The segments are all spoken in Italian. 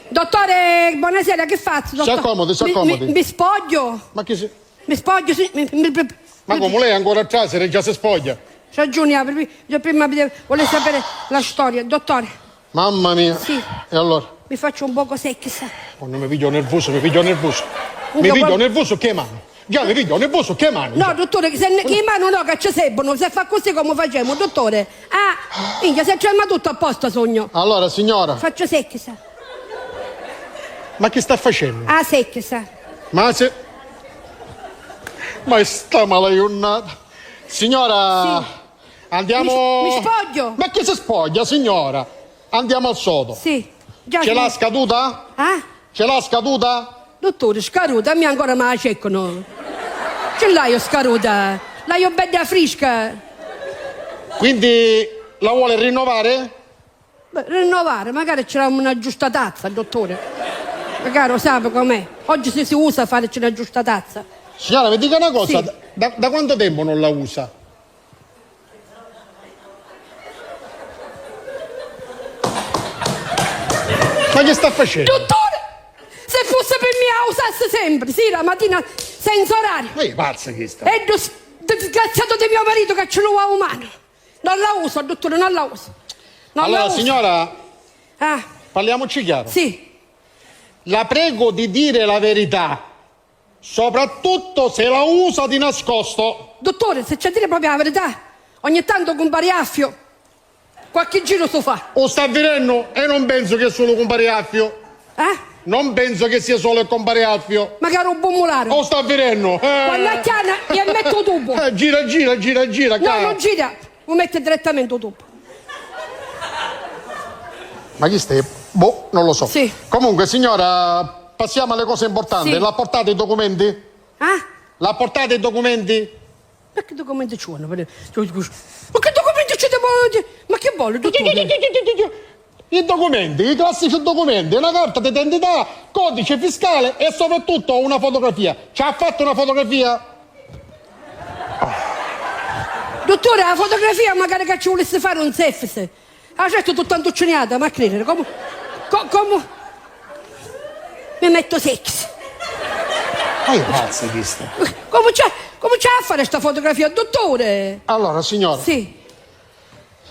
Dottore, buonasera, che faccio? Si accomodi, si accomodi. Mi spoglio. Ma che si... Mi spoglio, sì. Ma come lei è ancora a casa, lei già si spoglia? Ragioni, io prima volevo sapere la storia. Dottore. Mamma mia. Sì. E allora? Mi faccio un poco sex. Quando mi piglio nervoso, Mi piglio nervoso che mano? Già mi piglio nervoso che mano? No, dottore, che mano no, che ci sebbono. Se fa così come facciamo, dottore. Ah, minchia, se c'è tutto a posto, sogno. Allora, signora. Faccio sex. Ma che sta facendo? Ah, sex. Ma se... Ma sta malaionnata. Signora, Sì. Andiamo... Mi spoglio. Ma che si spoglia, signora? Andiamo al sodo. Sì. Già Ce l'ha scaduta? Ah? Ce l'ha scaduta? Dottore, scaduta, a me ancora me la cercano. Ce l'hai scaduta? L'hai bella fresca. Quindi la vuole rinnovare? Beh, rinnovare, magari c'era una giusta tazza, dottore. Magari lo sa com'è. Oggi si usa farci una giusta tazza. Signora, mi dica una cosa, Sì. da quanto tempo non la usa? Ma che sta facendo? Dottore, se fosse per me la usasse sempre, sì, la mattina senza orario. Ma è pazza che sta? E disgraziato di mio marito che ce l'ho a umano. Non la uso, dottore, non la uso. Non Allora, la uso. signora, Ah, parliamoci chiaro. sì. La prego di dire la verità, soprattutto se la usa di nascosto. Dottore, se c'è a dire proprio la verità, ogni tanto compare affio, qualche giro so fa. O sta avvenendo e non penso che solo compare Affio. Non penso che sia solo il compare Affio. Magari un buon mulare. O sta avvenendo. Quando è chiana, gli metto tubo. Gira, No, cara. non gira, lo mette direttamente tubo. Ma chi stai? Boh, non lo so. Sì. Comunque, signora, passiamo alle cose importanti. Sì. L'ha portato i documenti? Ah? L'ha portato i documenti? Ma che documenti ci vuole? Ma che documenti ci devo... Ma che vuole, dottore? I documenti, i classici documenti, una carta di identità, codice fiscale e soprattutto una fotografia. Ci ha fatto una fotografia? Dottore, la fotografia magari che ci volesse fare un selfie. Ah, certo, tutta antuccioniata, ma credere, come... Mi metto sex. Ma è pazza chi sta? Come c'è a fare sta fotografia, dottore? Allora, signora, Sì,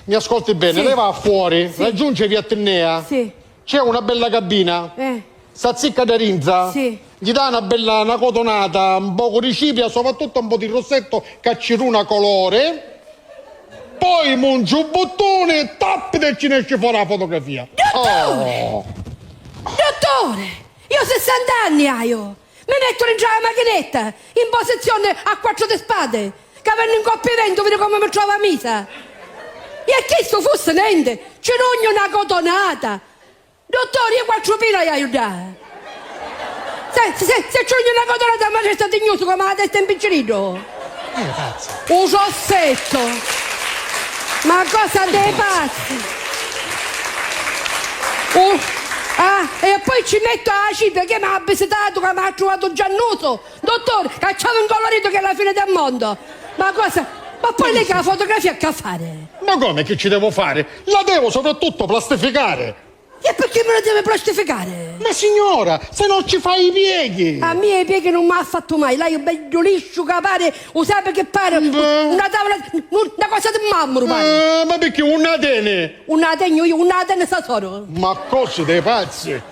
mi ascolti bene, Sì. lei va fuori, Sì. raggiunge via Atennea, sì, c'è una bella cabina, s'azzicca da rinza, Sì. gli dà una cotonata, un po' di cipria, soprattutto un po' di rossetto cacciruna colore, poi mungi un bottone, tappi e ci ne esce fuori la fotografia. Oh. Dottore, io 60 anni ho. Mi metto in già la macchinetta, in posizione a quattro di spade, che vanno in coppia vento, vedi come mi trova misa. E che sto fosse niente, ci rogno una cotonata. Dottore, io quattro pila gli aiutare. Se ci rogno una cotonata, ma resta dignoso come la testa impiccerito. Un rossetto. Ma cosa dei pazzi? E poi ci metto la cipria che mi ha visitato, che mi ha trovato Giannuso. Dottore, che c'aveva un colorito che è la fine del mondo. Ma cosa? Ma poi lei che la fotografia che fare? Ma come che ci devo fare? La devo soprattutto plastificare. E perché me la deve plastificare? Ma signora, se non ci fai i pieghi. A me i pieghi non mi ha fatto mai. Lei è bello liscio che pare, lo sape che pare una tavola, una cosa di marmoro pare. Ma perché un Atene? Una Atene Sasoro. Ma cosa dei pazzi?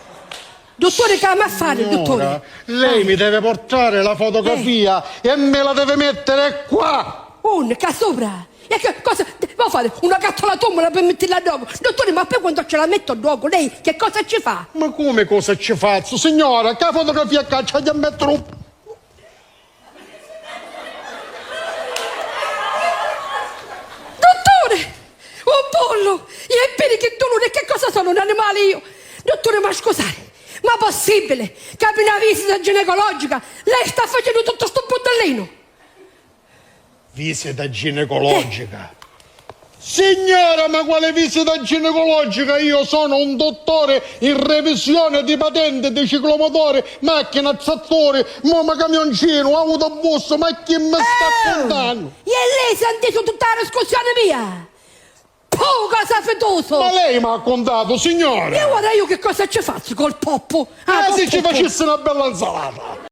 Dottore, che a fare, dottore? Lei mi deve portare la fotografia e me la deve mettere qua. Qua sopra. E che cosa? Devo fare una cattola tombola per metterla dopo. Dottore, ma poi quando ce la metto dopo, lei che cosa ci fa? Ma come cosa ci faccio? Signora, che fotografia caccia di mettere un... Dottore! Un pollo! I piedi che dolore, che cosa sono un animale io? Dottore, ma scusate, ma possibile che per una visita ginecologica lei sta facendo tutto sto buttellino? Visita ginecologica? Signora, ma quale visita ginecologica? Io sono un dottore in revisione di patente di ciclomotore, macchina, trattore, camioncino, autobus, ma chi mi sta contando? E lei si è inteso tutta la riscossione mia? Oh, cosa fetoso! Ma lei mi ha contato, signora! E ora io che cosa ci faccio col poppo? Se ci poppo. facesse una bella insalata!